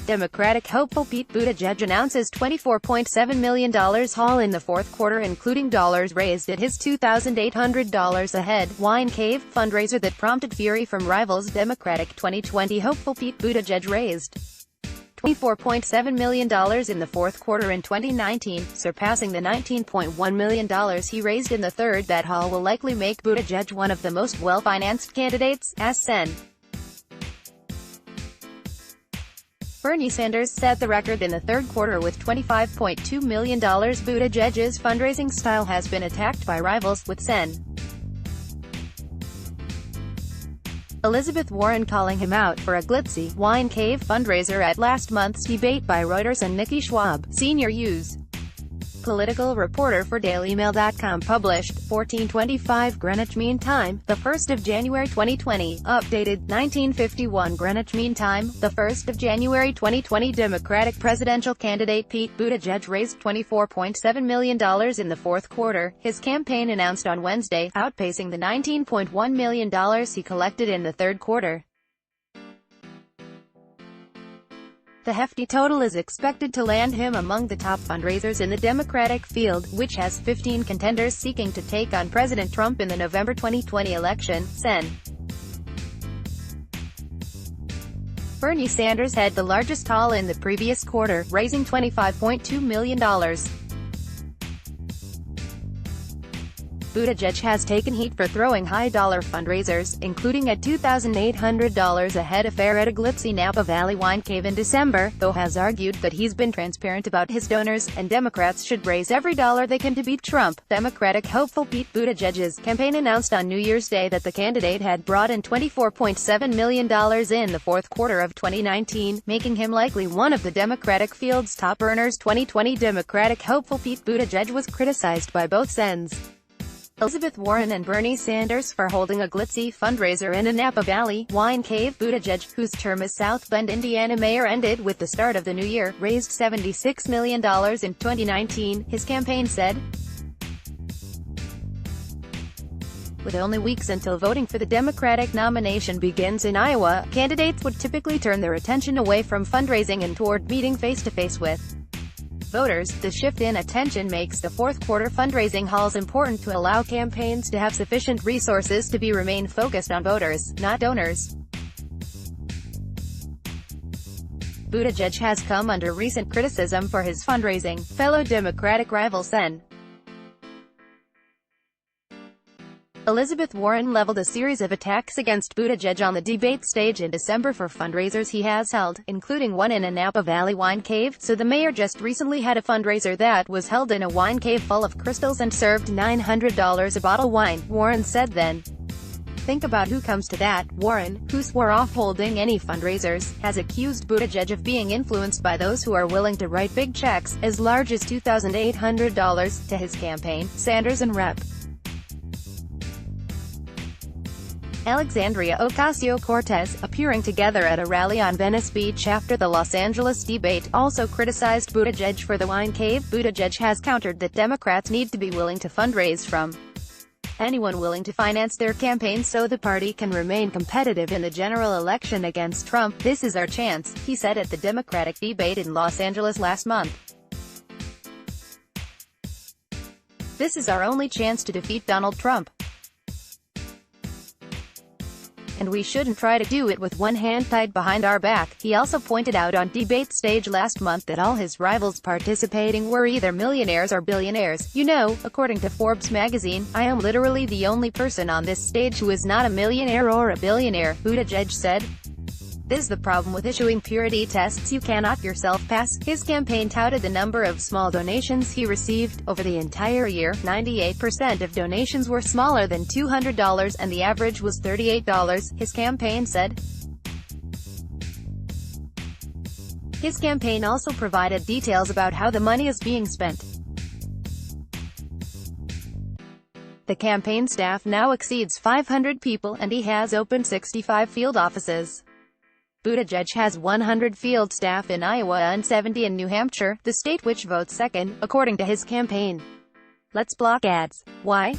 Democratic hopeful Pete Buttigieg announces $24.7 million haul in the fourth quarter, including dollars raised at his $2,800 a head wine cave fundraiser that prompted fury from rivals Democratic. 2020 hopeful Pete Buttigieg raised $24.7 million in the fourth quarter in 2019, surpassing the $19.1 million he raised in the third. That haul will likely make Buttigieg one of the most well-financed candidates, as Sen. Bernie Sanders set the record in the third quarter with $25.2 million. Buttigieg's fundraising style has been attacked by rivals, with Sen. Elizabeth Warren calling him out for a glitzy wine cave fundraiser at last month's debate by Reuters, and Nikki Schwab, senior U.S. political reporter for DailyMail.com, published 14:25 Greenwich Mean Time, the 1st of January 2020, updated 1951 Greenwich Mean Time, the 1st of January 2020. Democratic presidential candidate Pete Buttigieg raised $24.7 million in the fourth quarter, his campaign announced on Wednesday, outpacing the $19.1 million he collected in the third quarter. The hefty total is expected to land him among the top fundraisers in the Democratic field, which has 15 contenders seeking to take on President Trump in the November 2020 election. Sen. Bernie Sanders had the largest haul in the previous quarter, raising $25.2 million. Buttigieg has taken heat for throwing high-dollar fundraisers, including a $2,800 a head affair at a glitzy Napa Valley wine cave in December, though has argued that he's been transparent about his donors, and Democrats should raise every dollar they can to beat Trump. Democratic hopeful Pete Buttigieg's campaign announced on New Year's Day that the candidate had brought in $24.7 million in the fourth quarter of 2019, making him likely one of the Democratic field's top earners. 2020 Democratic hopeful Pete Buttigieg was criticized by both Sens. Elizabeth Warren and Bernie Sanders for holding a glitzy fundraiser in a Napa Valley wine cave. Buttigieg, whose term as South Bend, Indiana mayor ended with the start of the new year, raised $76 million in 2019, his campaign said. With only weeks until voting for the Democratic nomination begins in Iowa, candidates would typically turn their attention away from fundraising and toward meeting face-to-face with voters. The shift in attention makes the fourth quarter fundraising hauls important to allow campaigns to have sufficient resources to remain focused on voters, not donors. Buttigieg has come under recent criticism for his fundraising. Fellow Democratic rival Sen. Elizabeth Warren leveled a series of attacks against Buttigieg on the debate stage in December for fundraisers he has held, including one in a Napa Valley wine cave. So the mayor just recently had a fundraiser that was held in a wine cave full of crystals and served $900 a bottle wine, Warren said then. Think about who comes to that. Warren, who swore off holding any fundraisers, has accused Buttigieg of being influenced by those who are willing to write big checks, as large as $2,800, to his campaign. Sanders and Rep. Alexandria Ocasio-Cortez, appearing together at a rally on Venice Beach after the Los Angeles debate, also criticized Buttigieg for the wine cave. Buttigieg has countered that Democrats need to be willing to fundraise from anyone willing to finance their campaign so the party can remain competitive in the general election against Trump. "This is our chance," he said at the Democratic debate in Los Angeles last month. "This is our only chance to defeat Donald Trump. And we shouldn't try to do it with one hand tied behind our back." He also pointed out on debate stage last month that all his rivals participating were either millionaires or billionaires. "You know, according to Forbes magazine, I am literally the only person on this stage who is not a millionaire or a billionaire," Buttigieg said. "This is the problem with issuing purity tests you cannot yourself pass." His campaign touted the number of small donations he received. Over the entire year, 98% of donations were smaller than $200, and the average was $38, his campaign said. His campaign also provided details about how the money is being spent. The campaign staff now exceeds 500 people, and he has opened 65 field offices. Buttigieg has 100 field staff in Iowa and 70 in New Hampshire, the state which votes second, according to his campaign. Let's block ads. Why?